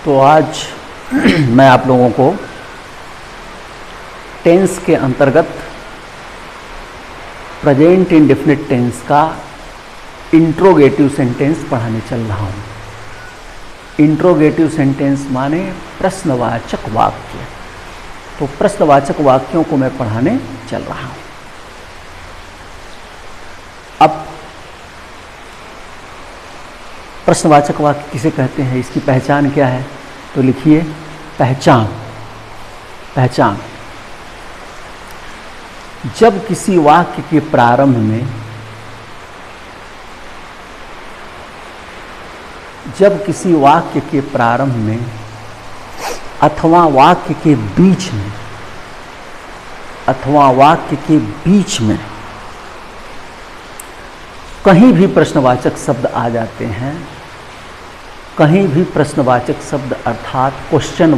तो आज मैं आप लोगों को टेंस के अंतर्गत प्रेजेंट इंडेफिनिट टेंस का इंट्रोगेटिव सेंटेंस पढ़ाने चल रहा हूँ। इंट्रोगेटिव सेंटेंस माने प्रश्नवाचक वाक्य। तो प्रश्नवाचक वाक्यों को मैं पढ़ाने चल रहा हूँ। अब प्रश्नवाचक वाक्य किसे कहते हैं, इसकी पहचान क्या है? तो लिखिए पहचान। जब किसी वाक्य के प्रारंभ में अथवा वाक्य के बीच में कहीं भी प्रश्नवाचक शब्द आ जाते हैं, कहीं भी प्रश्नवाचक शब्द अर्थात क्वेश्चन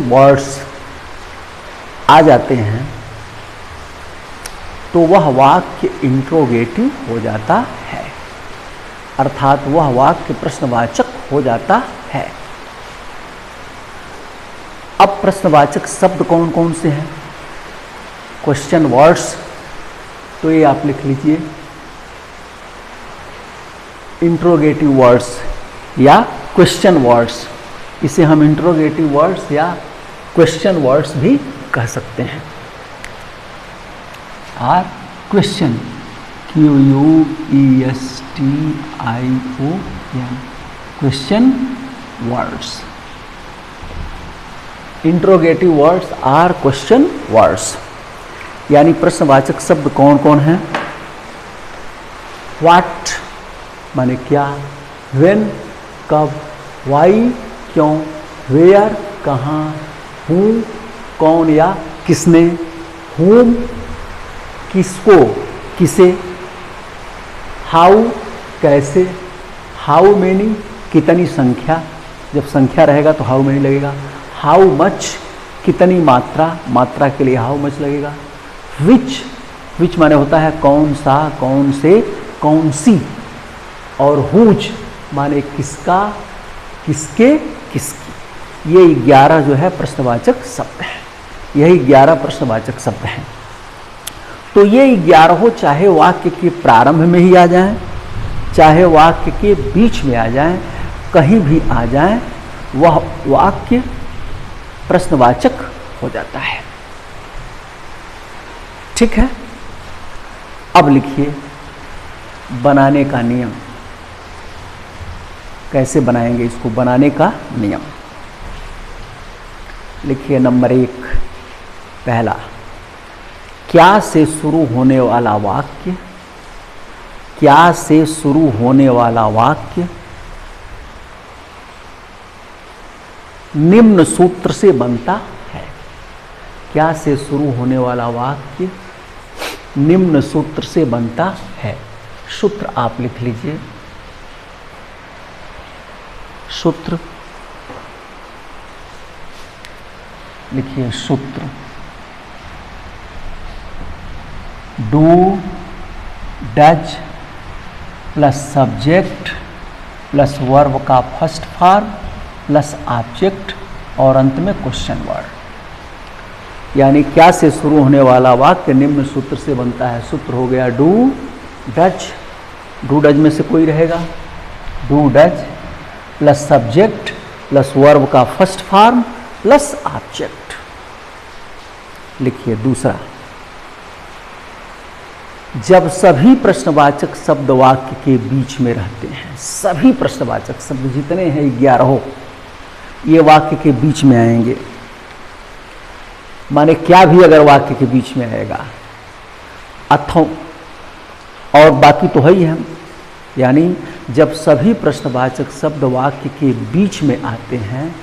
वर्ड्स आ जाते हैं, तो वह वाक्य इंट्रोगेटिव हो जाता है, अर्थात वह वाक्य प्रश्नवाचक हो जाता है। अब प्रश्नवाचक शब्द कौन कौन से हैं? क्वेश्चन वर्ड्स, तो ये आप लिख लीजिए इंट्रोगेटिव वर्ड्स या क्वेश्चन वर्ड्स। इसे हम इंट्रोगेटिव वर्ड्स या क्वेश्चन वर्ड्स भी कह सकते हैं। Are question, QUESTION, question words. Interrogative words are question words. यानी प्रश्नवाचक शब्द कौन कौन हैं? व्हाट माने क्या, व्हेन कब, वाई क्यों, वेयर कहाँ, हु कौन या किसने, हुम किसको किसे, हाउ कैसे, हाउ मेनी कितनी संख्या, जब संख्या रहेगा तो हाउ मेनी लगेगा, हाउ मच कितनी मात्रा, मात्रा के लिए हाउ मच लगेगा, विच माने होता है कौन सा, कौन से, कौन सी, और हुज माने किसका, किसके, किसकी। ये 11 जो है प्रश्नवाचक शब्द हैं। यही 11 प्रश्नवाचक शब्द हैं। तो ये 11 चाहे वाक्य के प्रारंभ में ही आ जाएं, चाहे वाक्य के बीच में आ जाएं, कहीं भी आ जाएं, वह वाक्य प्रश्नवाचक हो जाता है। ठीक है। अब लिखिए बनाने का नियम। कैसे बनाएंगे इसको? बनाने का नियम लिखिए। नंबर 1, पहला, क्या से शुरू होने वाला वाक्य, क्या से शुरू होने वाला वाक्य निम्न सूत्र से बनता है। क्या से शुरू होने वाला वाक्य निम्न सूत्र से बनता है। सूत्र आप लिख लीजिए। सूत्र लिखिए। सूत्र do does plus subject plus verb का फर्स्ट फॉर्म प्लस ऑब्जेक्ट और अंत में क्वेश्चन वर्ड। यानी क्या से शुरू होने वाला वाक्य निम्न सूत्र से बनता है। सूत्र हो गया डू डज। डू डज में से कोई रहेगा, do does plus subject plus verb का फर्स्ट फॉर्म प्लस ऑब्जेक्ट। लिखिए दूसरा, जब सभी प्रश्नवाचक शब्द वाक्य के बीच में रहते हैं, सभी प्रश्नवाचक शब्द जितने हैं 11 ये वाक्य के बीच में आएंगे। माने क्या भी अगर वाक्य के बीच में आएगा, अथवा और बाकी तो है ही हम। यानी जब सभी प्रश्नवाचक शब्द वाक्य के बीच में आते हैं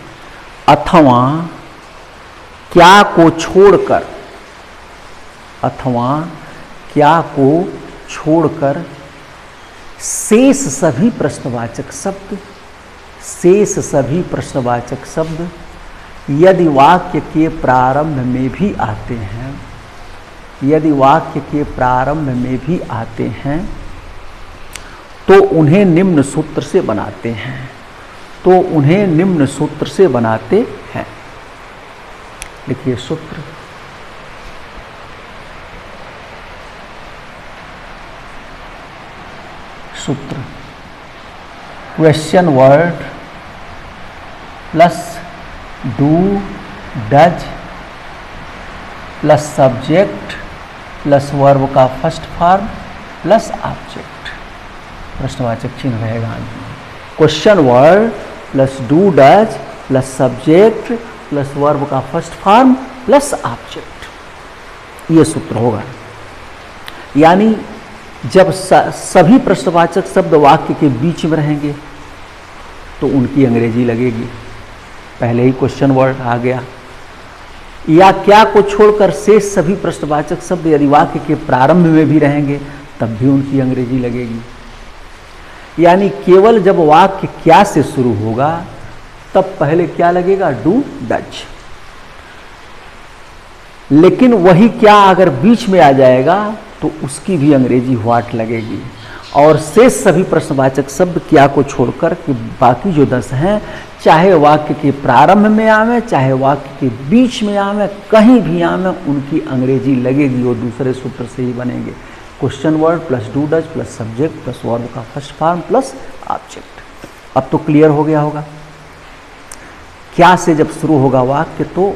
अथवा क्या को छोड़कर, अथवा क्या को छोड़कर शेष सभी प्रश्नवाचक शब्द यदि वाक्य के प्रारंभ में भी आते हैं, यदि वाक्य के प्रारंभ में भी आते हैं तो उन्हें निम्न सूत्र से बनाते हैं। तो उन्हें निम्न सूत्र से बनाते हैं। लिखिए सूत्र। सूत्र question word plus do does plus subject plus verb का फर्स्ट फॉर्म प्लस ऑब्जेक्ट। प्रश्नवाचक चिन्ह रहेगा। Question word plus do does plus subject plus verb का फर्स्ट फॉर्म प्लस ऑब्जेक्ट, ये सूत्र होगा। यानी जब सभी प्रश्नवाचक शब्द वाक्य के बीच में रहेंगे तो उनकी अंग्रेजी लगेगी। पहले ही क्वेश्चन वर्ड आ गया। या क्या को छोड़कर शेष सभी प्रश्नवाचक शब्द यदि वाक्य के प्रारंभ में भी रहेंगे तब भी उनकी अंग्रेजी लगेगी। यानी केवल जब वाक्य क्या से शुरू होगा तब पहले क्या लगेगा, डू डज। लेकिन वही क्या अगर बीच में आ जाएगा तो उसकी भी अंग्रेजी व्हाट लगेगी। और शेष सभी प्रश्नवाचक शब्द क्या को छोड़कर कि बाकी जो 10 हैं, चाहे वाक्य के प्रारंभ में आवे चाहे वाक्य के बीच में आवे, कहीं भी आवे, उनकी अंग्रेजी लगेगी। वो दूसरे सूत्र से ही बनेंगे। Question word plus do does plus subject plus verb का फर्स्ट फॉर्म प्लस ऑब्जेक्ट। अब तो क्लियर हो गया होगा। क्या से जब शुरू होगा वाक्य तो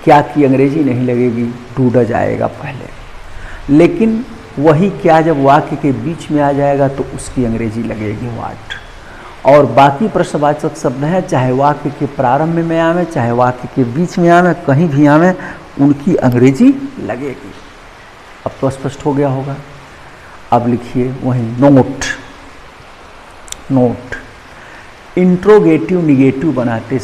क्या की अंग्रेजी नहीं लगेगी, डू डज आएगा पहले। लेकिन वही क्या जब वाक्य के बीच में आ जाएगा तो उसकी अंग्रेजी लगेगी व्हाट। और बाकी प्रश्नवाचक शब्द हैं, चाहे वाक्य के प्रारंभ में आवे चाहे वाक्य के बीच में आवे, कहीं भी आवे, उनकी अंग्रेजी लगेगी। अब तो स्पष्ट हो गया होगा। अब लिखिए वही नोट। नोट इंट्रोगेटिव निगेटिव बनाते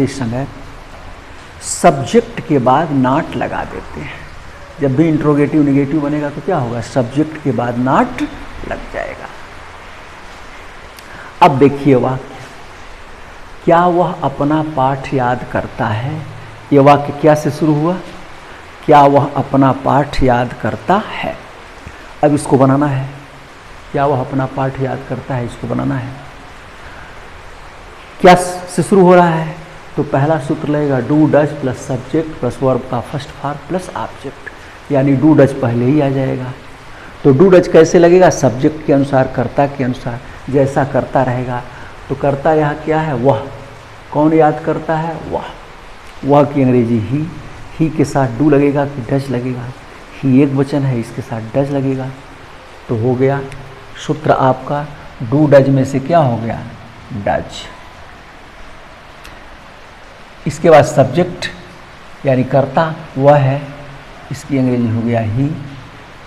समय सब्जेक्ट के बाद नॉट लगा देते हैं। जब भी इंट्रोगेटिव निगेटिव बनेगा तो क्या होगा, सब्जेक्ट के बाद नॉट लग जाएगा। अब देखिए वाक्य, क्या वह अपना पाठ याद करता है। यह वाक्य क्या से शुरू हुआ, क्या वह अपना पाठ याद करता है। अब इसको बनाना है, क्या वह अपना पाठ याद करता है, इसको बनाना है। क्या से शुरू हो रहा है तो पहला सूत्र लगेगा do does plus subject plus verb का फर्स्ट फॉर्म प्लस ऑब्जेक्ट, यानी डू डज पहले ही आ जाएगा। तो डू डज कैसे लगेगा, सब्जेक्ट के अनुसार, कर्ता के अनुसार। जैसा करता रहेगा तो कर्ता यहाँ क्या है, वह। कौन याद करता है, वह की अंग्रेजी ही के साथ डू लगेगा कि डज लगेगा। ही एक वचन है, इसके साथ डज लगेगा। तो हो गया सूत्र आपका, डू डज में से क्या हो गया, डज। इसके बाद सब्जेक्ट यानी कर्ता वह है, इसकी अंग्रेजी हो गया ही।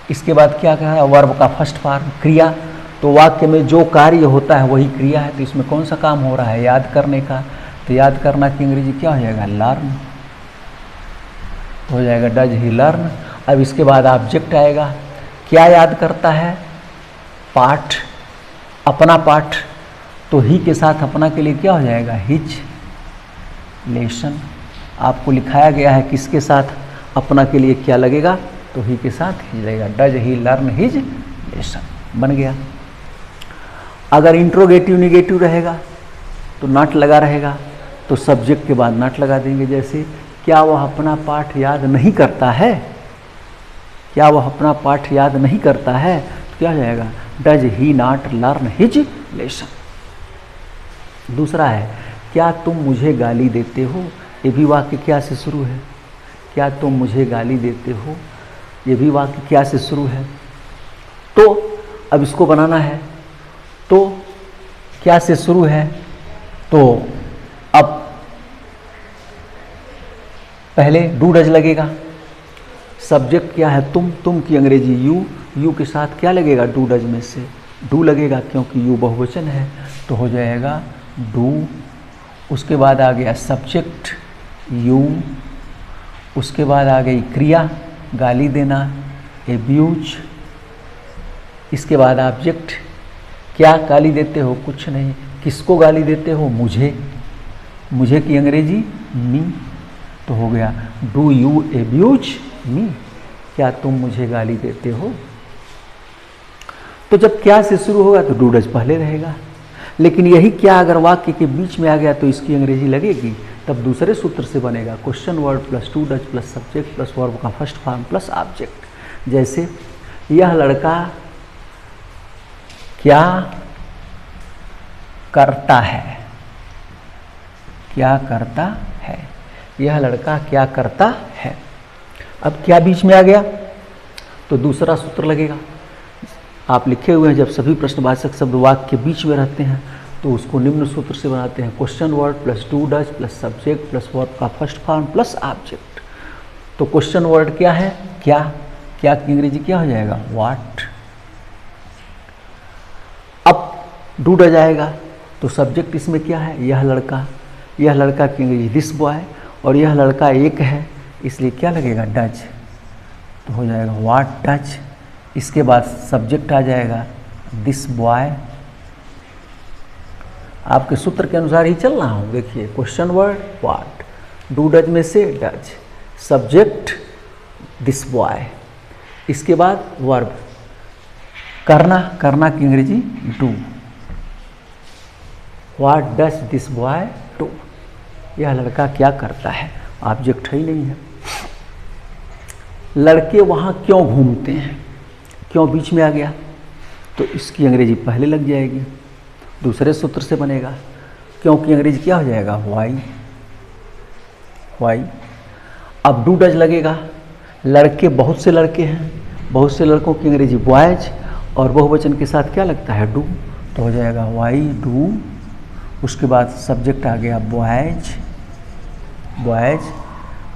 इसके बाद क्या कहा, वर्ब का फर्स्ट फॉर्म क्रिया। तो वाक्य में जो कार्य होता है वही क्रिया है। तो इसमें कौन सा काम हो रहा है, याद करने का। तो याद करना की अंग्रेजी क्या हो जाएगा, लर्न। हो जाएगा डज ही लर्न। अब इसके बाद ऑब्जेक्ट आएगा। क्या याद करता है, पाठ, अपना पाठ। तो ही के साथ अपना के लिए क्या हो जाएगा, हिज लेसन। आपको लिखाया गया है किसके साथ अपना के लिए क्या लगेगा, तो ही के साथ हिज लगेगा। Does he learn his lesson बन गया। अगर इंट्रोगेटिव निगेटिव रहेगा तो नॉट लगा रहेगा, तो सब्जेक्ट के बाद नॉट लगा देंगे। जैसे क्या वह अपना पाठ याद नहीं करता है, क्या वह अपना पाठ याद नहीं करता है, तो क्या हो जाएगा, does he not learn his lesson. दूसरा है, क्या तुम मुझे गाली देते हो। ये भी वाक्य क्या से शुरू है, क्या तुम मुझे गाली देते हो। ये भी वाक्य क्या से शुरू है। तो अब इसको बनाना है। तो क्या से शुरू है, तो अब पहले डू डज लगेगा। सब्जेक्ट क्या है, तुम की अंग्रेजी यू के साथ क्या लगेगा, डू डज में से डू लगेगा क्योंकि यू बहुवचन है। तो हो जाएगा डू। उसके बाद आ गया सब्जेक्ट यू। उसके बाद आ गई क्रिया गाली देना, एब्यूज। इसके बाद ऑब्जेक्ट, क्या गाली देते हो, कुछ नहीं। किसको गाली देते हो, मुझे की अंग्रेजी मी। तो हो गया डू यू एब्यूज मी, क्या तुम मुझे गाली देते हो। तो जब क्या से शुरू होगा तो डू डज पहले रहेगा। लेकिन यही क्या अगर वाक्य के बीच में आ गया तो इसकी अंग्रेजी लगेगी, तब दूसरे सूत्र से बनेगा question word plus two does plus subject plus verb का फर्स्ट फॉर्म प्लस ऑब्जेक्ट। जैसे यह लड़का क्या करता है, क्या करता है, यह लड़का क्या करता है। अब क्या बीच में आ गया तो दूसरा सूत्र लगेगा। आप लिखे हुए हैं जब सभी प्रश्नवाचक शब्द वाक्य के बीच में रहते हैं तो उसको निम्न सूत्र से बनाते हैं question word plus two does plus subject plus verb का फर्स्ट फॉर्म प्लस ऑब्जेक्ट। तो क्वेश्चन वर्ड क्या है, क्या, क्या की अंग्रेजी क्या हो जाएगा, व्हाट। अब डू डज आएगा तो सब्जेक्ट इसमें क्या है, यह लड़का, यह लड़का की अंग्रेजी दिस बॉय, और यह लड़का एक है इसलिए क्या लगेगा, डज, तो हो जाएगा व्हाट डज। इसके बाद सब्जेक्ट आ जाएगा दिस बॉय। आपके सूत्र के अनुसार ही चल रहा हूँ। देखिए question word what, do does में से डज, सब्जेक्ट दिस बॉय, इसके बाद वर्ब करना, करना की अंग्रेजी do, what does this boy do, यह लड़का क्या करता है, ऑब्जेक्ट ही नहीं है। लड़के वहाँ क्यों घूमते हैं, क्यों बीच में आ गया तो इसकी अंग्रेजी पहले लग जाएगी, दूसरे सूत्र से बनेगा। क्यों की अंग्रेजी क्या हो जाएगा, वाई, वाई। अब डू डज लगेगा, लड़के बहुत से लड़के हैं, बहुत से लड़कों की अंग्रेजी बॉयज, और बहुवचन के साथ क्या लगता है, डू, तो हो जाएगा वाई डू। उसके बाद सब्जेक्ट आ गया बॉयज, बॉयज,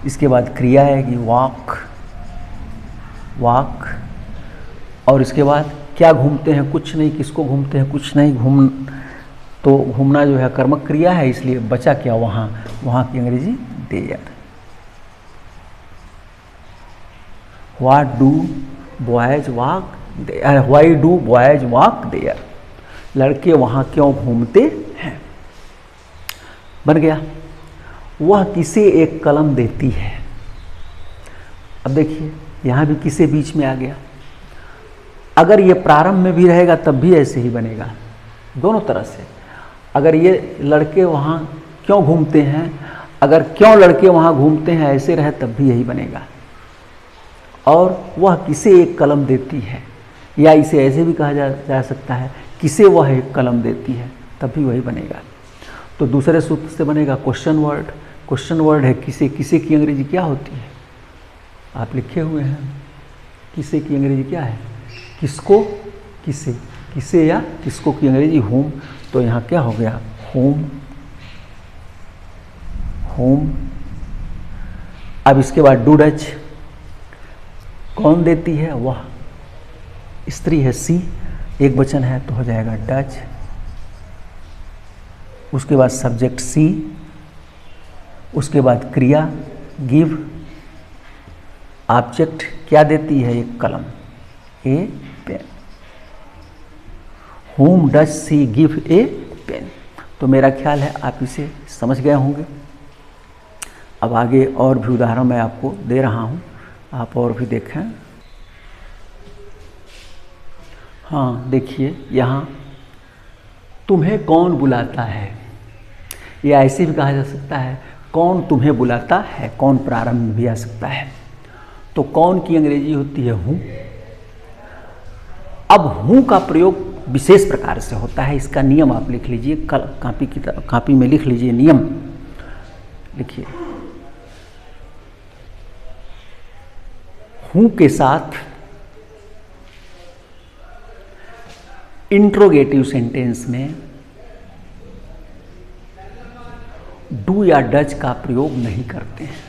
इसके बाद क्रिया आएगी वॉक, वॉक, और इसके बाद क्या घूमते हैं, कुछ नहीं, किसको घूमते हैं, कुछ नहीं, घूम, तो घूमना जो है कर्मक क्रिया है इसलिए बचा क्या, वहाँ, वहाँ की अंग्रेजी there. What do boys walk there, why do boys walk there, लड़के वहाँ क्यों घूमते हैं। बन गया। वह किसे एक कलम देती है। अब देखिए यहाँ भी किसे बीच में आ गया। अगर ये प्रारंभ में भी रहेगा तब भी ऐसे ही बनेगा, दोनों तरह से। अगर ये लड़के वहाँ क्यों घूमते हैं, अगर क्यों लड़के वहाँ घूमते हैं ऐसे रहे तब भी यही बनेगा। और वह किसे एक कलम देती है, या इसे ऐसे भी कहा जा सकता है किसे वह एक कलम देती है, तब भी वही बनेगा। तो दूसरे सूत्र से बनेगा क्वेश्चन वर्ड। क्वेश्चन वर्ड है किसे, किसे की अंग्रेजी क्या होती है, आप लिखे हुए हैं। किसे की अंग्रेजी क्या है, किसको, किसे, किसे या किसको की अंग्रेजी होम। तो यहाँ क्या हो गया, होम, होम। अब इसके बाद डू डज, कौन देती है, वह, स्त्री है सी, एक वचन है तो हो जाएगा डज। उसके बाद सब्जेक्ट सी, उसके बाद क्रिया गिव, ऑब्जेक्ट क्या देती है, एक कलम, ए pen. whom does she give a pen। तो मेरा ख्याल है आप इसे समझ गए होंगे। अब आगे और भी उदाहरण मैं आपको दे रहा हूँ, आप और भी देखें। हाँ देखिए यहाँ तुम्हें कौन बुलाता है, या ऐसे भी कहा जा सकता है कौन तुम्हें बुलाता है, कौन प्रारंभ में भी आ सकता है। तो कौन की अंग्रेजी होती है हूँ। अब हूँ का प्रयोग विशेष प्रकार से होता है, इसका नियम आप लिख लीजिए, कल कापी में लिख लीजिए नियम, लिखिए। हूँ के साथ इंट्रोगेटिव सेंटेंस में डू या डज का प्रयोग नहीं करते हैं।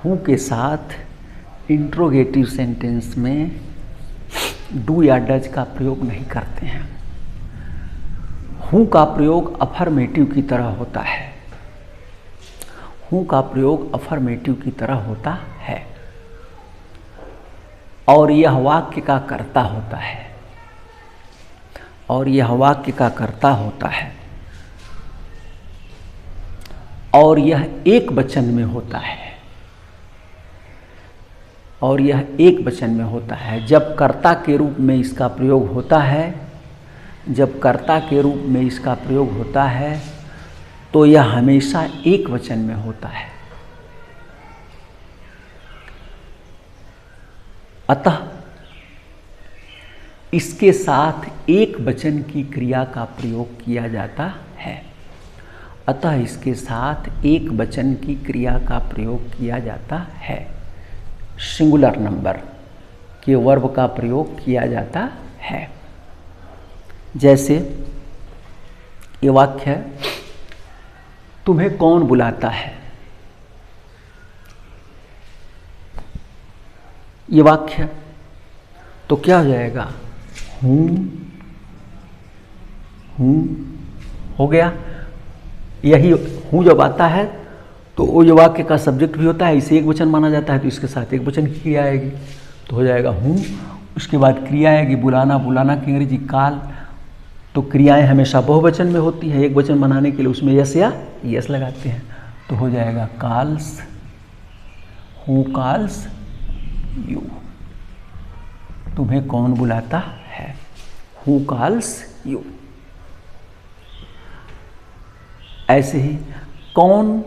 हूँ के साथ इंट्रोगेटिव सेंटेंस में डू या डज का प्रयोग नहीं करते हैं। हूँ का प्रयोग अफर्मेटिव की तरह होता है। हूँ का प्रयोग अफर्मेटिव की तरह होता है और यह वाक्य का कर्ता होता है, और यह वाक्य का कर्ता होता है, और यह एक वचन में होता है, और यह एक वचन में होता है। जब कर्ता के रूप में इसका प्रयोग होता है, जब कर्ता के रूप में इसका प्रयोग होता है तो यह हमेशा एक वचन में होता है। अतः इसके साथ एक वचन की क्रिया का प्रयोग किया जाता है। अतः इसके साथ एक वचन की क्रिया का प्रयोग किया जाता है। सिंगुलर नंबर के वर्ब का प्रयोग किया जाता है। जैसे ये वाक्य है, तुम्हें कौन बुलाता है। ये वाक्य तो क्या हो जाएगा, हूँ हो गया। यही हूँ जब आता है तो वो जो वाक्य का सब्जेक्ट भी होता है, इसे एक वचन माना जाता है, तो इसके साथ एक वचन की क्रिया आएगी, तो हो जाएगा हूँ। उसके बाद क्रिया आएगी बुलाना, बुलाना की अंग्रेजी काल। तो क्रियाएं हमेशा बहुवचन में होती है, एक वचन बनाने के लिए उसमें यस या यस लगाते हैं, तो हो जाएगा कॉल्स, हू कॉल्स यू। तुम्हें कौन बुलाता है, हू कॉल्स यू। ऐसे ही कौन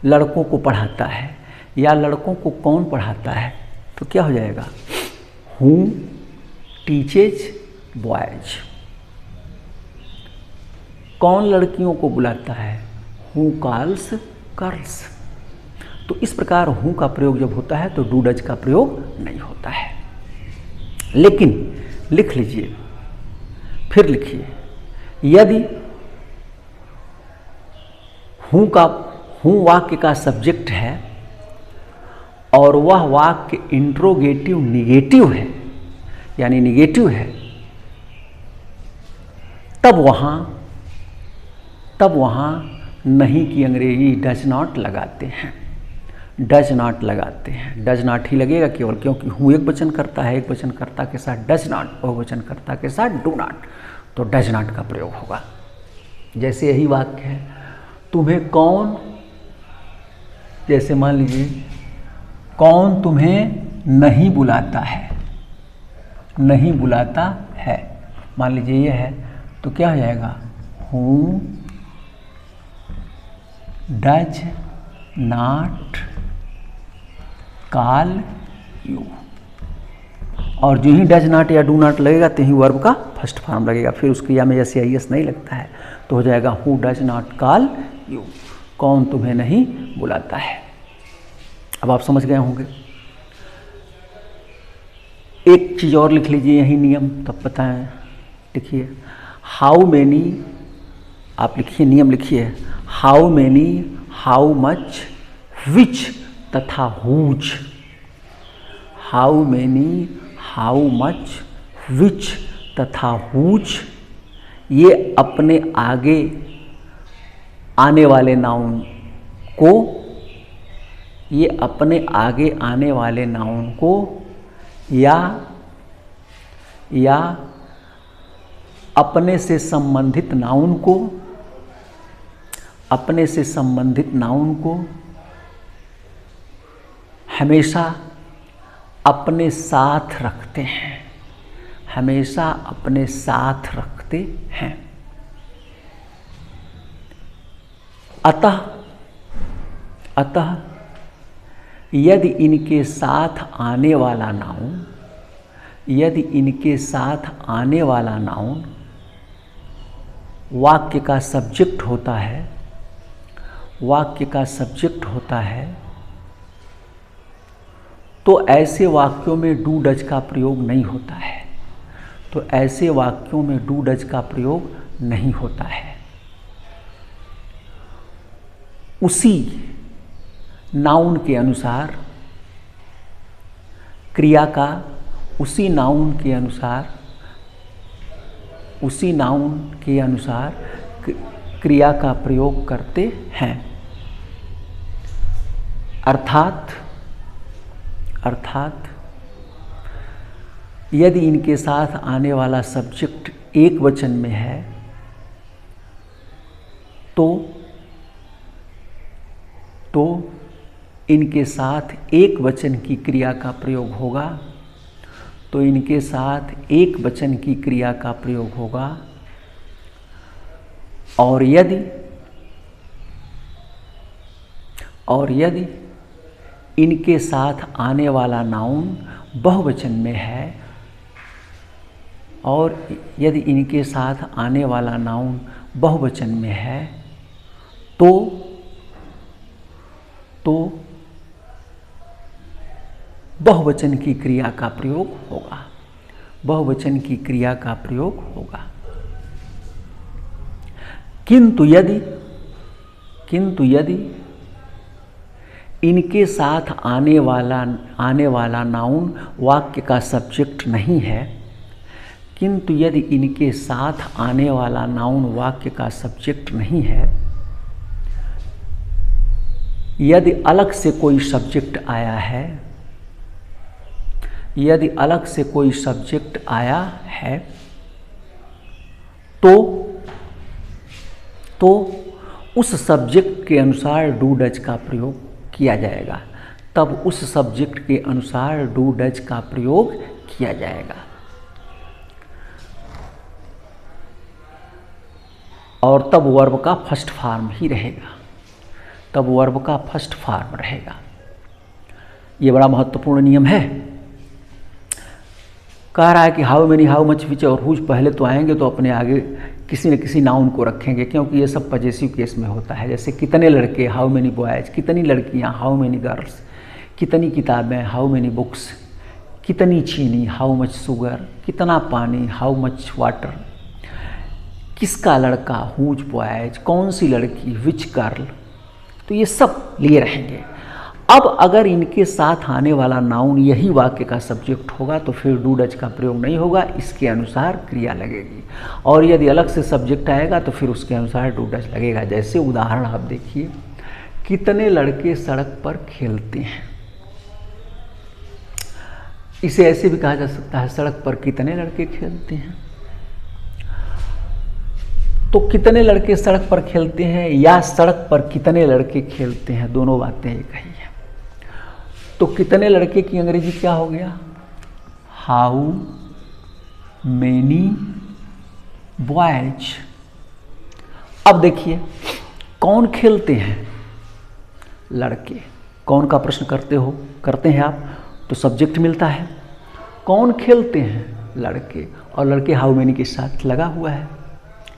लड़कों को पढ़ाता है या लड़कों को कौन पढ़ाता है, तो क्या हो जाएगा, हू टीचेज बॉयज। कौन लड़कियों को बुलाता है, हू कॉल्स गर्ल्स। तो इस प्रकार हू का प्रयोग जब होता है तो डू डज का प्रयोग नहीं होता है। लेकिन लिख लीजिए, फिर लिखिए, यदि हूँ वाक्य का सब्जेक्ट है और वह वाक्य इंट्रोगेटिव निगेटिव है, यानी निगेटिव है, तब वहाँ नहीं की अंग्रेजी डज नॉट लगाते हैं, डज नॉट लगाते हैं। डज नॉट ही लगेगा केवल, क्योंकि हूँ एक वचन करता है, एक वचन कर्ता के साथ डज नॉट, बहुवचन कर्ता के साथ डू नॉट, तो डज नॉट का प्रयोग होगा। जैसे यही वाक्य है, तुम्हें कौन, जैसे मान लीजिए कौन तुम्हें नहीं बुलाता है, नहीं बुलाता है, मान लीजिए ये है, तो क्या हो जाएगा, हूँ डज नॉट कॉल यू। और जो ही डज नॉट या डू नॉट लगेगा तो ही वर्ब का फर्स्ट फॉर्म लगेगा, फिर उस क्रिया में यस या यस नहीं लगता है, तो हो जाएगा who does not call you. कौन तुम्हें नहीं बुलाता है। अब आप समझ गए होंगे। एक चीज़ और लिख लीजिए यही नियम, तब पता है। लिखिए हाउ मैनी, आप लिखिए नियम लिखिए, how many, how much, which तथा whose. How many, how much, which तथा हुज ये अपने आगे आने वाले नाउन को, ये अपने आगे आने वाले नाउन को या अपने से संबंधित नाउन को, अपने से संबंधित नाउन को हमेशा अपने साथ रखते हैं, हमेशा अपने साथ रखते हैं। अतः यदि इनके साथ आने वाला नाउन, यदि इनके साथ आने वाला नाउन वाक्य का सब्जेक्ट होता है, वाक्य का सब्जेक्ट होता है, तो ऐसे वाक्यों में डू डज का प्रयोग नहीं होता है, तो ऐसे वाक्यों में डू डज का प्रयोग नहीं होता है। उसी नाउन के अनुसार क्रिया का, उसी नाउन के अनुसार, उसी नाउन के अनुसार क्रिया का प्रयोग करते हैं। अर्थात यदि इनके साथ आने वाला सब्जेक्ट एक वचन में है तो इनके साथ एक वचन की क्रिया का प्रयोग होगा, तो इनके साथ एक वचन की क्रिया का प्रयोग होगा। और यदि इनके साथ आने वाला नाउन बहुवचन में है, और यदि इनके साथ आने वाला नाउन बहुवचन में है तो बहुवचन की क्रिया का प्रयोग होगा। बहुवचन की क्रिया का प्रयोग होगा। किंतु यदि इनके साथ आने वाला नाउन वाक्य का सब्जेक्ट नहीं है, किंतु यदि इनके साथ आने वाला नाउन वाक्य का सब्जेक्ट नहीं है, यदि अलग से कोई सब्जेक्ट आया है, यदि अलग से कोई सब्जेक्ट आया है तो उस सब्जेक्ट के अनुसार डू डज का प्रयोग किया जाएगा। तब उस सब्जेक्ट के अनुसार डू डज का प्रयोग किया जाएगा। और तब वर्ब का फर्स्ट फॉर्म ही रहेगा। तब वर्ब का फर्स्ट फॉर्म रहेगा। ये बड़ा महत्वपूर्ण नियम है। कह रहा है कि how many, how much, which और हुज पहले तो आएंगे तो अपने आगे किसी न किसी नाउन को रखेंगे, क्योंकि ये सब पजेसिव केस में होता है। जैसे कितने लड़के, हाउ मेनी बॉयज, कितनी लड़कियां, हाउ मेनी गर्ल्स, कितनी किताबें, हाउ मेनी बुक्स, कितनी चीनी, हाउ मच शुगर, कितना पानी, हाउ मच वाटर, किसका लड़का, हुज बॉयज, कौन सी लड़की, विच गर्ल, तो ये सब लिए रहेंगे। अब अगर इनके साथ आने वाला नाउन यही वाक्य का सब्जेक्ट होगा तो फिर डू डज का प्रयोग नहीं होगा, इसके अनुसार क्रिया लगेगी। और यदि अलग से सब्जेक्ट आएगा तो फिर उसके अनुसार डू डज लगेगा। जैसे उदाहरण आप देखिए, कितने लड़के सड़क पर खेलते हैं। इसे ऐसे भी कहा जा सकता है, सड़क पर कितने लड़के खेलते हैं। तो कितने लड़के सड़क पर खेलते हैं या सड़क पर कितने लड़के खेलते हैं, दोनों बातें एक ही हैं। तो कितने लड़के की अंग्रेजी क्या हो गया, हाउ मेनी बॉयज। अब देखिए, कौन खेलते हैं, लड़के। कौन का प्रश्न करते हैं आप तो सब्जेक्ट मिलता है। कौन खेलते हैं, लड़के, और लड़के हाउ मेनी के साथ लगा हुआ है,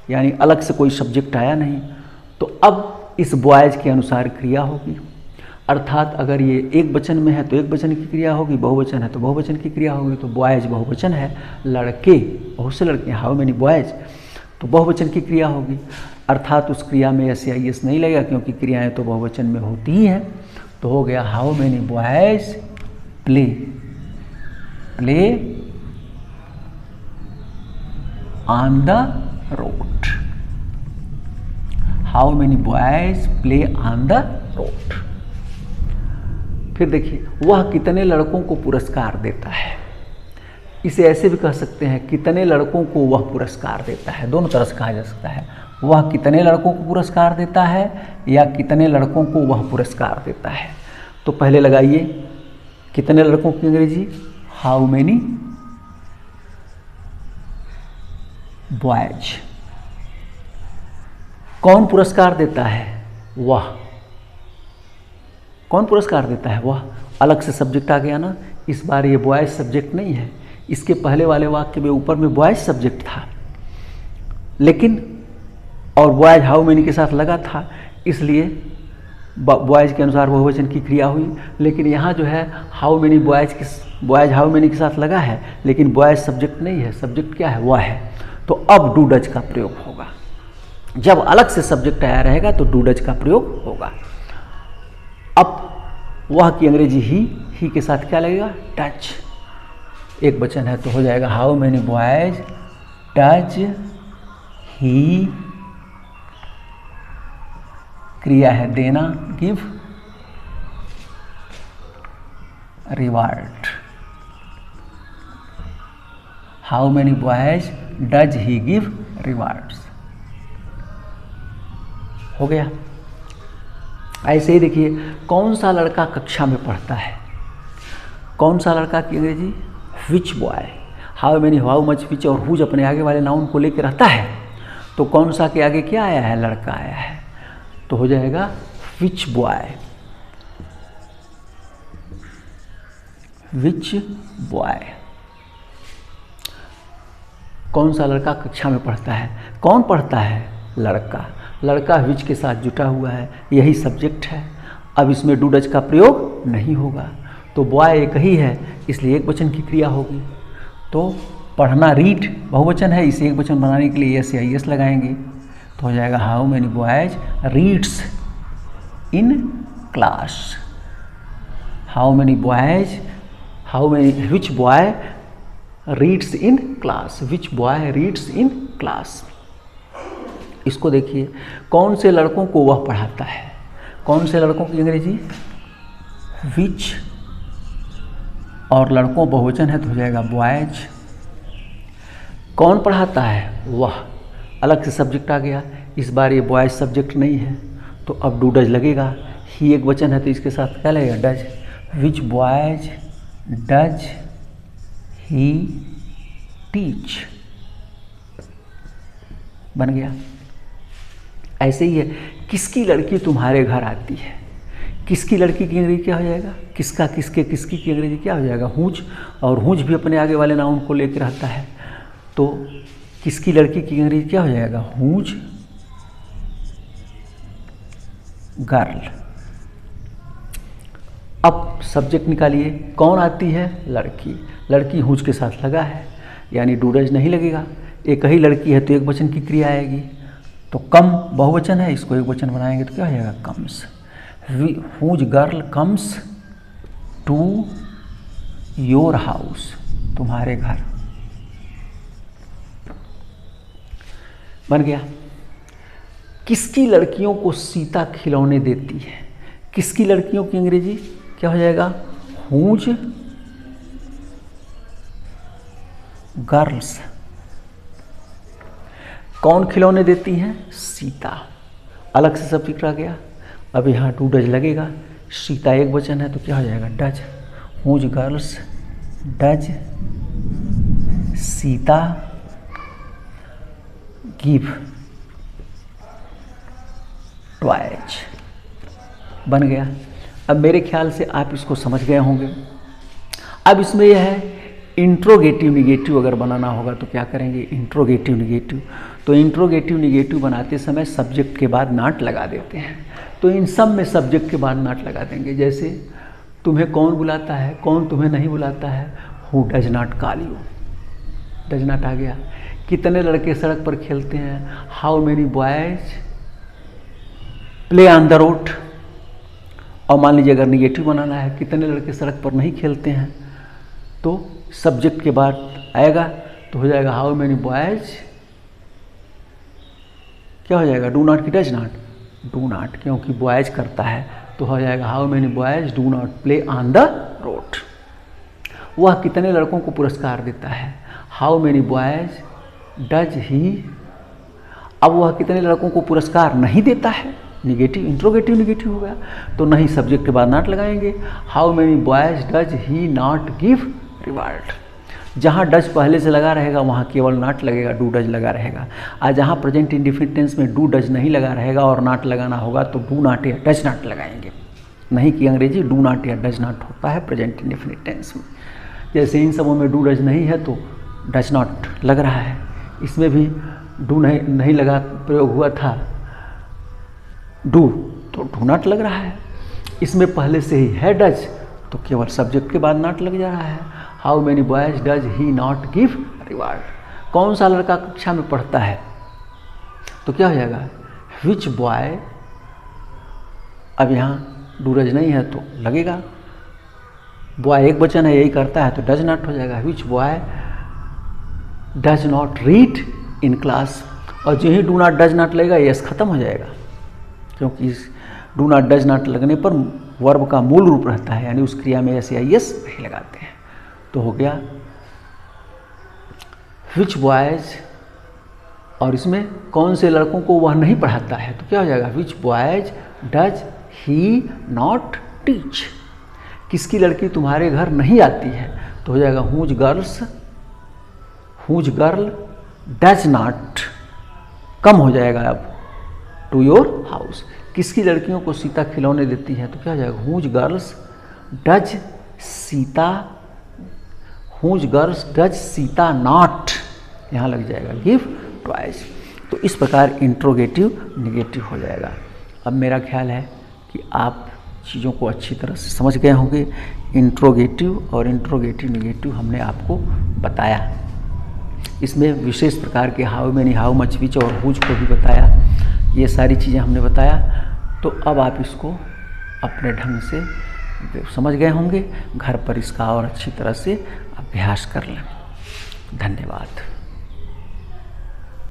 यानी अलग से कोई सब्जेक्ट आया नहीं। तो अब इस बॉयज के अनुसार क्रिया होगी। अर्थात अगर ये एक वचन में है तो एक वचन की क्रिया होगी, बहुवचन है तो बहुवचन की क्रिया होगी। तो बॉयज बहुवचन है, लड़के बहुत से लड़के, हाउ मेनी बॉयज, तो बहुवचन की क्रिया होगी। अर्थात उस क्रिया में एस या एस नहीं लगेगा, क्योंकि क्रियाएं तो बहुवचन में होती ही हैं। तो हो गया how many boys play on the road. How many boys play on the road. फिर देखिए, वह कितने लड़कों को पुरस्कार देता है। इसे ऐसे भी कह सकते हैं, कितने लड़कों को वह पुरस्कार देता है। दोनों तरह से कहा जा सकता है, वह कितने लड़कों को पुरस्कार देता है या कितने लड़कों को वह पुरस्कार देता है। तो पहले लगाइए कितने लड़कों की अंग्रेजी, हाउ मेनी बॉयज। कौन पुरस्कार देता है, वह। कौन पुरस्कार देता है, वह। अलग से सब्जेक्ट आ गया ना, इस बार ये बॉयज सब्जेक्ट नहीं है। इसके पहले वाले वाक्य में ऊपर में बॉयज सब्जेक्ट था, लेकिन और बॉयज हाउ मेनी के साथ लगा था, इसलिए बॉयज के अनुसार बहुवचन की क्रिया हुई। लेकिन यहाँ जो है how many boys how many के साथ लगा है, लेकिन बॉयज सब्जेक्ट नहीं है। सब्जेक्ट क्या है, वह है। तो अब डू डज का प्रयोग होगा। जब अलग से सब्जेक्ट आया रहेगा तो डू डज का प्रयोग होगा। अब वह की अंग्रेजी ही के साथ क्या लगेगा, टच। एक वचन है तो हो जाएगा हाउ मेनी बॉयज टच ही। क्रिया है देना, give reward. How many boys does he give rewards. हो गया। ऐसे ही देखिए, कौन सा लड़का कक्षा में पढ़ता है। कौन सा लड़का की अंग्रेजी, which boy. How many, how much, which और हुज अपने आगे वाले नाउन को लेकर रहता है। तो कौन सा के आगे क्या आया है, लड़का आया है, तो हो जाएगा विच बॉय, विच बॉय। कौन सा लड़का कक्षा में पढ़ता है, कौन पढ़ता है, लड़का। लड़का विच के साथ जुटा हुआ है, यही सब्जेक्ट है। अब इसमें डू डज का प्रयोग नहीं होगा, तो बॉय एक ही है, इसलिए एक वचन की क्रिया होगी। तो पढ़ना रीड बहुवचन है, इसे एक वचन बनाने के लिए यस या यस लगाएंगे, तो हो जाएगा how many boys reads in class. How many boys, how many, which boy reads in class, which boy reads in class. इसको देखिए, कौन से लड़कों को वह पढ़ाता है, कौन से लड़कों की अंग्रेजी, विच, और लड़कों बहुवचन है तो हो जाएगा बॉयज। कौन पढ़ाता है, वह, अलग से सब्जेक्ट आ गया, इस बार ये बॉयज सब्जेक्ट नहीं है, तो अब डू डज लगेगा। ही एक वचन है तो इसके साथ क्या लगेगा, does. Which boys does he teach, बन गया। ऐसे ही है, किसकी लड़की तुम्हारे घर आती है, किसकी लड़की की अंग्रेजी क्या हो जाएगा, किसका, किसके, किसकी की अंग्रेजी क्या हो जाएगा, हुज। और हुज भी अपने आगे वाले नाउन को लेकर रहता है, तो किसकी लड़की की अंग्रेजी क्या हो जाएगा, हुज गर्ल। अब सब्जेक्ट निकालिए, कौन आती है, लड़की। लड़की हुज के साथ लगा है, यानी डू डज नहीं लगेगा। एक ही लड़की है तो एक वचन की क्रिया आएगी, तो कम बहुवचन है, इसको एक वचन बनाएंगे तो क्या हो जाएगा, comes. Whose girl comes to your house, तुम्हारे घर, बन गया। किसकी लड़कियों को सीता खिलौने देती है, किसकी लड़कियों की अंग्रेजी क्या हो जाएगा, हुज गर्ल्स। कौन खिलौने देती हैं, सीता, अलग से सब्जेक्ट आ गया। अब यहाँ टू डज लगेगा, सीता एक वचन है तो क्या हो जाएगा, does. Whose girls does Sita give toys, बन गया। अब मेरे ख्याल से आप इसको समझ गए होंगे। अब इसमें यह है, इंट्रोगेटिव निगेटिव अगर बनाना होगा तो क्या करेंगे, इंट्रोगेटिव निगेटिव। तो इंट्रोगेटिव निगेटिव बनाते समय सब्जेक्ट के बाद नॉट लगा देते हैं, तो इन सब में सब्जेक्ट के बाद नॉट लगा देंगे। जैसे तुम्हें कौन बुलाता है, कौन तुम्हें नहीं बुलाता है, who does not call you, does not आ गया। कितने लड़के सड़क पर खेलते हैं, how many boys play on the road. और मान लीजिए अगर निगेटिव बनाना है, कितने लड़के सड़क पर नहीं खेलते हैं, तो सब्जेक्ट के बाद आएगा तो हो जाएगा हाउ मेनी बॉयज, क्या हो जाएगा, डू नॉट की डज नॉट, डू नॉट, क्योंकि बॉयज करता है तो हो जाएगा how many boys do not play on the road. वह कितने लड़कों को पुरस्कार देता है, हाउ मेनी बॉयज डज ही। अब वह कितने लड़कों को पुरस्कार नहीं देता है, निगेटिव, इंट्रोगेटिव निगेटिव हो गया, तो नहीं सब्जेक्ट के बाद नॉट लगाएंगे। How many boys does he not give reward. जहाँ डज पहले से लगा रहेगा वहाँ केवल नॉट लगेगा, डू डज लगा रहेगा। और जहाँ प्रेजेंट इंडेफिनिट टेंस में डू डज नहीं लगा रहेगा और नॉट लगाना होगा तो डू नॉट या डज नॉट लगाएंगे। नहीं कि अंग्रेजी डू नॉट या डज नॉट होता है प्रेजेंट इंडेफिनिट टेंस में। जैसे इन सबों में डू डज नहीं है तो डज नॉट लग रहा है, इसमें भी डू नहीं लगा प्रयोग हुआ था डू, तो डू नॉट लग रहा है। इसमें पहले से ही है डज तो केवल सब्जेक्ट के बाद नॉट लग जा रहा है। How many boys does he not give reward. कौन सा लड़का कक्षा में पढ़ता है, तो क्या हो जाएगा, विच बॉय। अब यहाँ डू डज नहीं है तो लगेगा, बॉय एक वचन है यही करता है तो डज नॉट हो जाएगा, which boy does not read in class. और जो he do not does not लगेगा यस खत्म हो जाएगा, क्योंकि इस डू नॉट डज नॉट लगने पर वर्ब का मूल रूप रहता है, यानी उस क्रिया में यस या यस नहीं लगाते हैं। तो हो गया विच बॉयज, और इसमें कौन से लड़कों को वह नहीं पढ़ाता है तो क्या हो जाएगा, which boys does he not teach. किसकी लड़की तुम्हारे घर नहीं आती है तो हो जाएगा whose girl does not come हो जाएगा अब, टू योर हाउस। किसकी लड़कियों को सीता खिलौने देती है, तो क्या हो जाएगा, whose girls does Sita, whose girls does Sita not, यहाँ लग जाएगा गिव टॉयज। तो इस प्रकार इंट्रोगेटिव निगेटिव हो जाएगा। अब मेरा ख्याल है कि आप चीज़ों को अच्छी तरह से समझ गए होंगे। इंट्रोगेटिव और इंट्रोगेटिव निगेटिव हमने आपको बताया, इसमें विशेष प्रकार के how many, how much, which और हुज को भी बताया। ये सारी चीज़ें हमने बताया। तो अब आप इसको अपने ढंग से समझ गए होंगे। घर पर इसका और अच्छी तरह से अभ्यास कर लें। धन्यवाद।